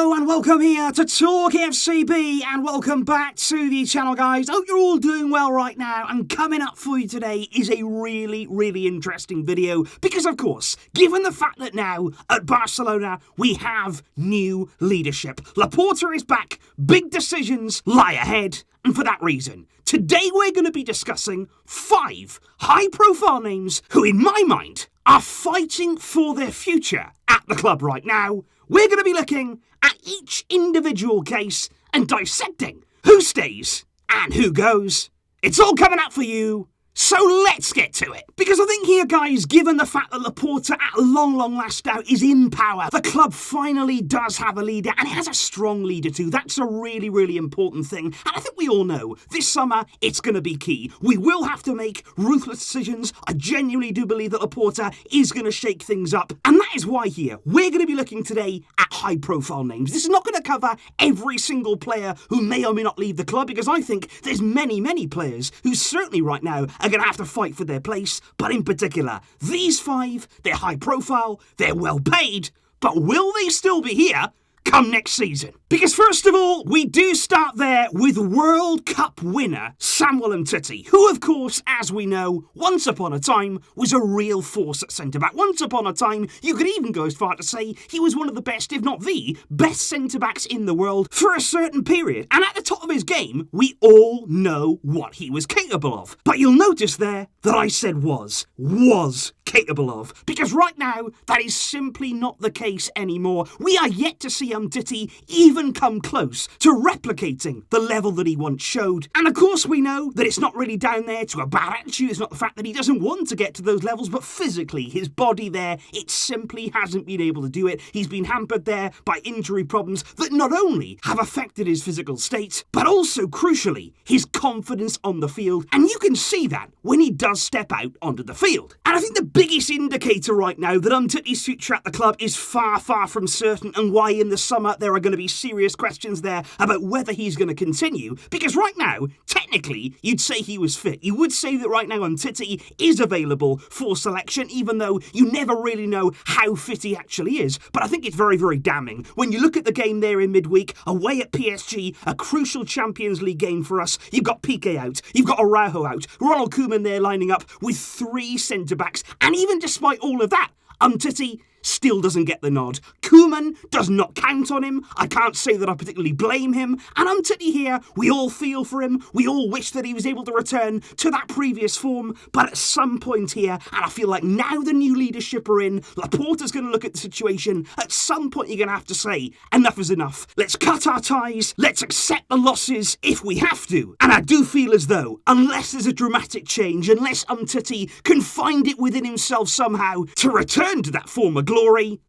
Hello and welcome here to Talk FCB and welcome back to the channel, guys. Hope you're all doing well right now, and coming up for you today is a really interesting video because, of course, given the fact that now at Barcelona we have new leadership, Laporta is back, big decisions lie ahead, and for that reason, today we're going to be discussing 5 high-profile names who, in my mind, are fighting for their future at the club right now. We're going to be looking at each individual case and dissecting who stays and who goes. It's all coming up for you, so let's get to it. Because I think here, guys, given the fact that Laporta at long last out is in power, the club finally does have a leader, and it has a strong leader too. That's a really important thing. And I think we all know this summer it's going to be key. We will have to make ruthless decisions. I genuinely do believe that Laporta is going to shake things up. And that is why here we're going to be looking today at high-profile names. This is not going to cover every single player who may or may not leave the club, because I think there's many players who certainly right now are going to have to fight for their place. But in particular, these 5, they're high profile, they're well paid, but will they still be here come next season? Because first of all, we do start there with World Cup winner Samuel Umtiti, who of course, as we know, once upon a time was a real force at centre-back. Once upon a time, you could even go as far to say he was one of the best, if not the best centre-backs in the world for a certain period. And at the top of his game, we all know what he was capable of. But you'll notice there that I said was capable of, because right now, that is simply not the case anymore. We are yet to see Umtiti even come close to replicating the level that he once showed. And of course we know that it's not really down there to a bad attitude. It's not the fact that he doesn't want to get to those levels, but physically his body there, it simply hasn't been able to do it. He's been hampered there by injury problems that not only have affected his physical state, but also crucially his confidence on the field. And you can see that when he does step out onto the field. And I think the biggest indicator right now that Umtiti's future at the club is far from certain, and why in the summer there are going to be serious questions there about whether he's going to continue, because right now, technically, you'd say he was fit. You would say that right now Umtiti is available for selection, even though you never really know how fit he actually is. But I think it's very damning. When you look at the game there in midweek, away at PSG, a crucial Champions League game for us, you've got Piqué out, you've got Araujo out, Ronald Koeman there lining up with 3 centre-backs, and even despite all of that, Umtiti still doesn't get the nod. Koeman does not count on him. I can't say that I particularly blame him. And Umtiti here, we all feel for him. We all wish that he was able to return to that previous form. But at some point here, and I feel like now the new leadership are in, Laporta's going to look at the situation. At some point you're going to have to say, enough is enough. Let's cut our ties. Let's accept the losses if we have to. And I do feel as though, unless there's a dramatic change, unless Umtiti can find it within himself somehow to return to that former glory,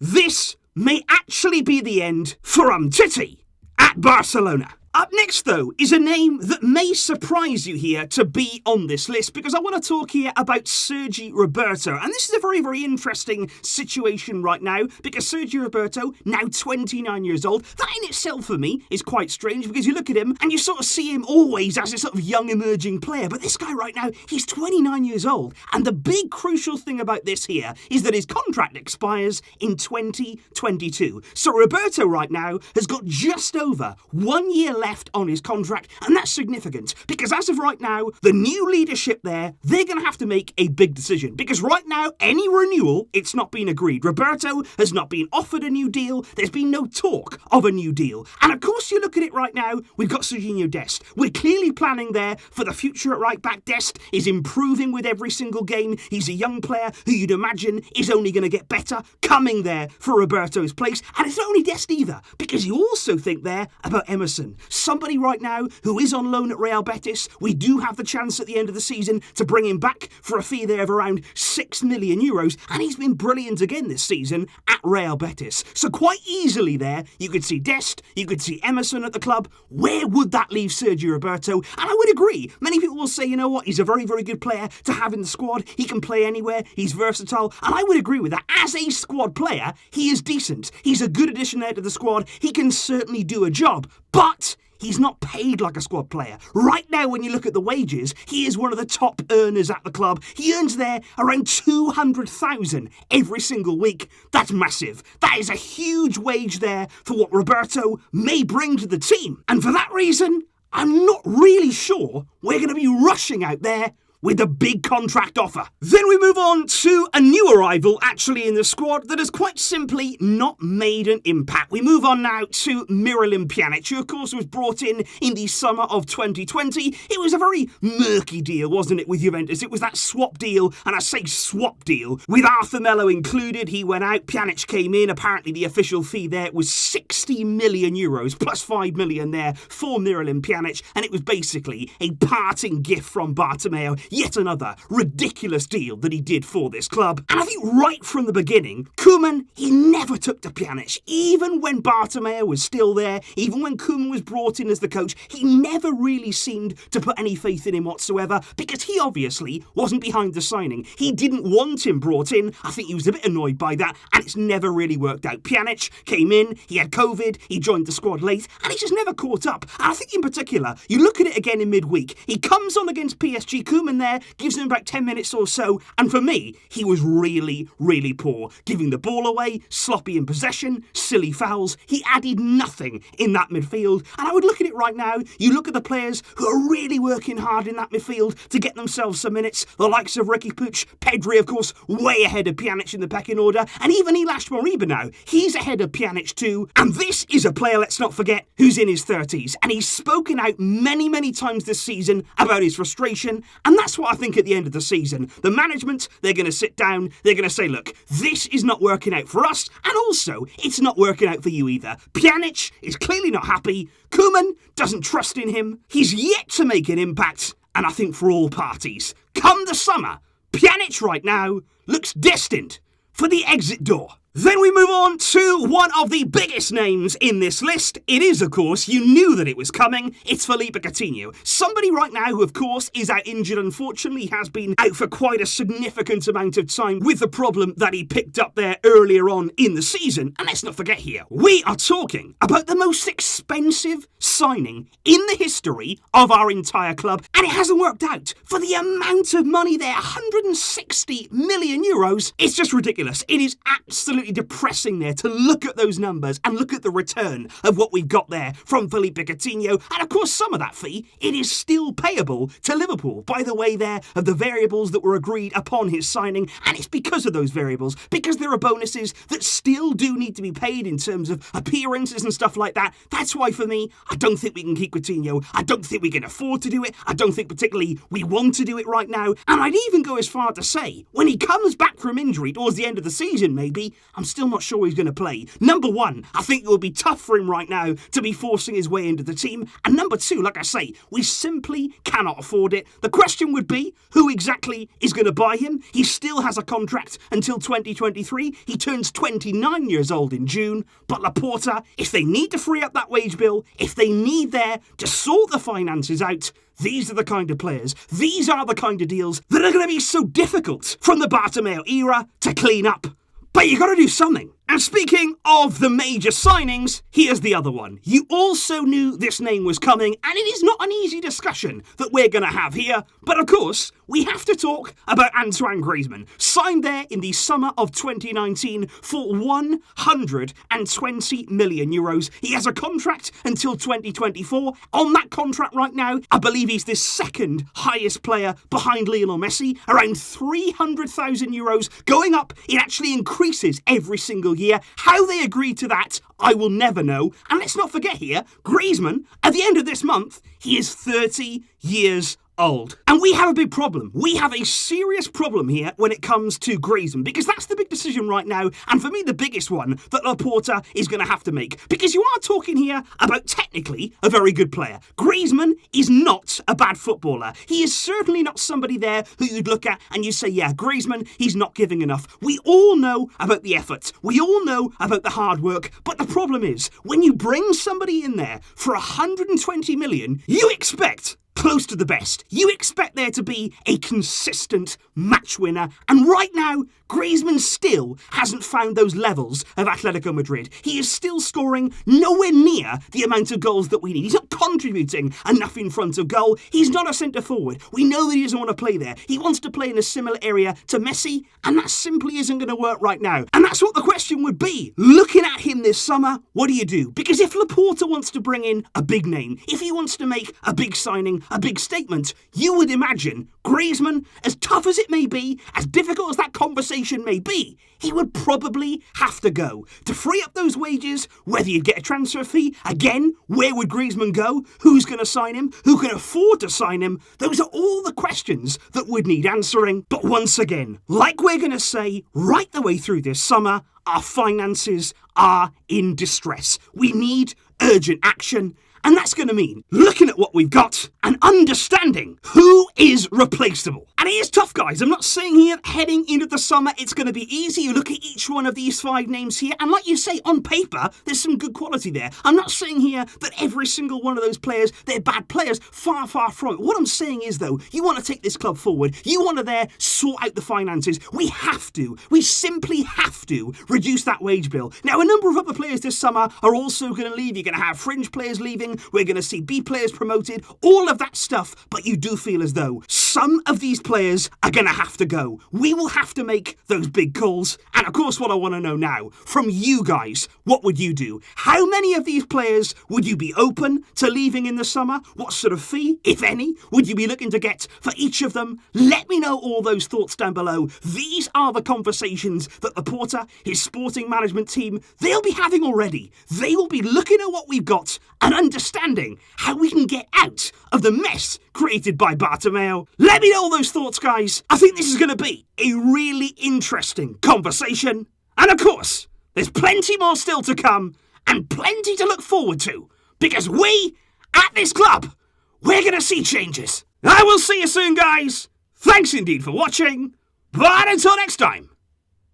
this may actually be the end for Umtiti at Barcelona. Up next, though, is a name that may surprise you here to be on this list, because I want to talk here about SERGI Roberto. And this is a very interesting situation right now, because SERGI Roberto, now 29 years old, that in itself for me is quite strange, because you look at him and you sort of see him always as a sort of young emerging player. But this guy right now, he's 29 years old. And the big crucial thing about this here is that his contract expires in 2022. So Roberto right now has got just over 1 year left on his contract, and that's significant because as of right now, the new leadership there, they're going to have to make a big decision, because right now, any renewal, it's not been agreed. Roberto has not been offered a new deal. There's been no talk of a new deal. And of course, you look at it right now, we've got Serginho Dest. We're clearly planning there for the future at right back. Dest is improving with every single game. He's a young player who you'd imagine is only going to get better coming there for Roberto's place. And it's not only Dest either, because you also think there about Emerson. Somebody right now who is on loan at Real Betis. We do have the chance at the end of the season to bring him back for a fee there of around €6 million, and he's been brilliant again this season at Real Betis. So quite easily there, you could see Dest, you could see Emerson at the club. Where would that leave Sergio Roberto? And I would agree. Many people will say, you know what, he's a very good player to have in the squad. He can play anywhere. He's versatile. And I would agree with that. As a squad player, he is decent. He's a good addition there to the squad. He can certainly do a job. But he's not paid like a squad player. Right now, when you look at the wages, he is one of the top earners at the club. He earns there around 200,000 every single week. That's massive. That is a huge wage there for what Roberto may bring to the team. And for that reason, I'm not really sure we're going to be rushing out there with a big contract offer. Then we move on to a new arrival actually in the squad that has quite simply not made an impact. We move on now to Miralem Pjanic, who of course was brought in the summer of 2020. It was a very murky deal, wasn't it, with Juventus? It was that swap deal, and I say swap deal, with Arthur Melo included. He went out, Pjanic came in. Apparently the official fee there was 60 million euros, plus 5 million there for Miralem Pjanic, and it was basically a parting gift from Bartomeu. Yet another ridiculous deal that he did for this club. And I think right from the beginning, Koeman, he never took to Pjanic. Even when Bartomeu was still there, even when Koeman was brought in as the coach, he never really seemed to put any faith in him whatsoever, because he obviously wasn't behind the signing. He didn't want him brought in. I think he was a bit annoyed by that, and it's never really worked out. Pjanic came in, he had COVID, he joined the squad late, and he just never caught up. And I think in particular, you look at it again in midweek, he comes on against PSG, Koeman there, gives him about 10 minutes or so, and for me, he was really, really poor. Giving the ball away, sloppy in possession, silly fouls. He added nothing in that midfield, and I would look at it right now, you look at the players who are really working hard in that midfield to get themselves some minutes, the likes of Riqui Puig, Pedri, of course, way ahead of Pjanic in the pecking order, and even Ilaix Moriba now, he's ahead of Pjanic too, and this is a player, let's not forget, who's in his 30s, and he's spoken out many, many times this season about his frustration, and that's what I think at the end of the season. The management, they're going to sit down, they're going to say, look, this is not working out for us, and also, it's not working out for you either. Pjanic is clearly not happy, Koeman doesn't trust in him, he's yet to make an impact, and I think for all parties, come the summer, Pjanic right now looks destined for the exit door. Then we move on to one of the biggest names in this list. It is, of course, you knew that it was coming, it's Philippe Coutinho. Somebody right now who, of course, is out injured, unfortunately, has been out for quite a significant amount of time with the problem that he picked up there earlier on in the season. And let's not forget here, we are talking about the most expensive signing in the history of our entire club, and it hasn't worked out. For the amount of money there, 160 million euros, it's just ridiculous. It is absolutely depressing there to look at those numbers and look at the return of what we've got there from Philippe Coutinho. And of course, some of that fee, it is still payable to Liverpool by the way there of the variables that were agreed upon his signing. And it's because of those variables, because there are bonuses that still do need to be paid in terms of appearances and stuff like that. That's why for me, I don't think we can keep Coutinho. I don't think we can afford to do it. I don't think particularly we want to do it right now. And I'd even go as far to say, when he comes back from injury towards the end of the season maybe, I'm still not sure he's going to play. Number one, I think it will be tough for him right now to be forcing his way into the team. And number two, like I say, we simply cannot afford it. The question would be, who exactly is going to buy him? He still has a contract until 2023. He turns 29 years old in June. But Laporta, if they need to free up that wage bill, if they need there to sort the finances out, these are the kind of players, these are the kind of deals that are going to be so difficult from the Bartomeu era to clean up. But you got to do something. And speaking of the major signings, here's the other one. You also knew this name was coming, and it is not an easy discussion that we're going to have here. But of course, we have to talk about Antoine Griezmann, signed there in the summer of 2019 for 120 million euros. He has a contract until 2024. On that contract right now, I believe he's the second highest player behind Lionel Messi, around 300,000 euros. Going up, it actually increases every single year. How they agreed to that, I will never know. And let's not forget here, Griezmann, at the end of this month, he is 30 years old. And we have a big problem. We have a serious problem here when it comes to Griezmann, because that's the big decision right now, and for me the biggest one that Laporta is going to have to make, because you are talking here about technically a very good player. Griezmann is not a bad footballer. He is certainly not somebody there who you'd look at and you say, yeah, Griezmann, he's not giving enough. We all know about the effort. We all know about the hard work, but the problem is, when you bring somebody in there for 120 million, you expect close to the best. You expect there to be a consistent match winner, and right now, Griezmann still hasn't found those levels of Atletico Madrid. He is still scoring nowhere near the amount of goals that we need. He's not contributing enough in front of goal. He's not a centre forward. We know that he doesn't want to play there. He wants to play in a similar area to Messi, and that simply isn't going to work right now. And that's what the question would be. Looking at him this summer, what do? Because if Laporta wants to bring in a big name, if he wants to make a big signing, a big statement, you would imagine Griezmann, as tough as it may be, as difficult as that conversation may be, he would probably have to go. To free up those wages, whether you'd get a transfer fee, again, where would Griezmann go? Who's going to sign him? Who can afford to sign him? Those are all the questions that would need answering. But once again, like we're going to say right the way through this summer, our finances are in distress. We need urgent action. And that's going to mean looking at what we've got and understanding who is replaceable. And it is tough, guys. I'm not saying here heading into the summer it's going to be easy. You look at each one of these 5 names here, and like you say, on paper, there's some good quality there. I'm not saying here that every single one of those players, they're bad players. Far, far from it. What I'm saying is, though, you want to take this club forward. You want to there sort out the finances. We have to. We simply have to reduce that wage bill. Now, a number of other players this summer are also going to leave. You're going to have fringe players leaving. We're going to see B players promoted, all of that stuff, but you do feel as though some of these players are going to have to go. We will have to make those big calls, and of course what I want to know now, from you guys, what would you do? How many of these players would you be open to leaving in the summer? What sort of fee, if any, would you be looking to get for each of them? Let me know all those thoughts down below. These are the conversations that Laporta, his sporting management team, they'll be having already. They will be looking at what we've got and understanding how we can get out of the mess created by Bartomeu. Let me know all those thoughts, guys. I think this is going to be a really interesting conversation. And of course, there's plenty more still to come and plenty to look forward to, because we, at this club, we're going to see changes. I will see you soon, guys. Thanks indeed for watching. But until next time,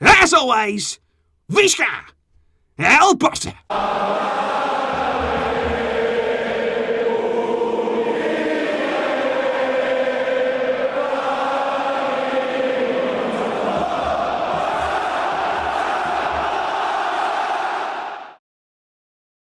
as always, Visca El Barça.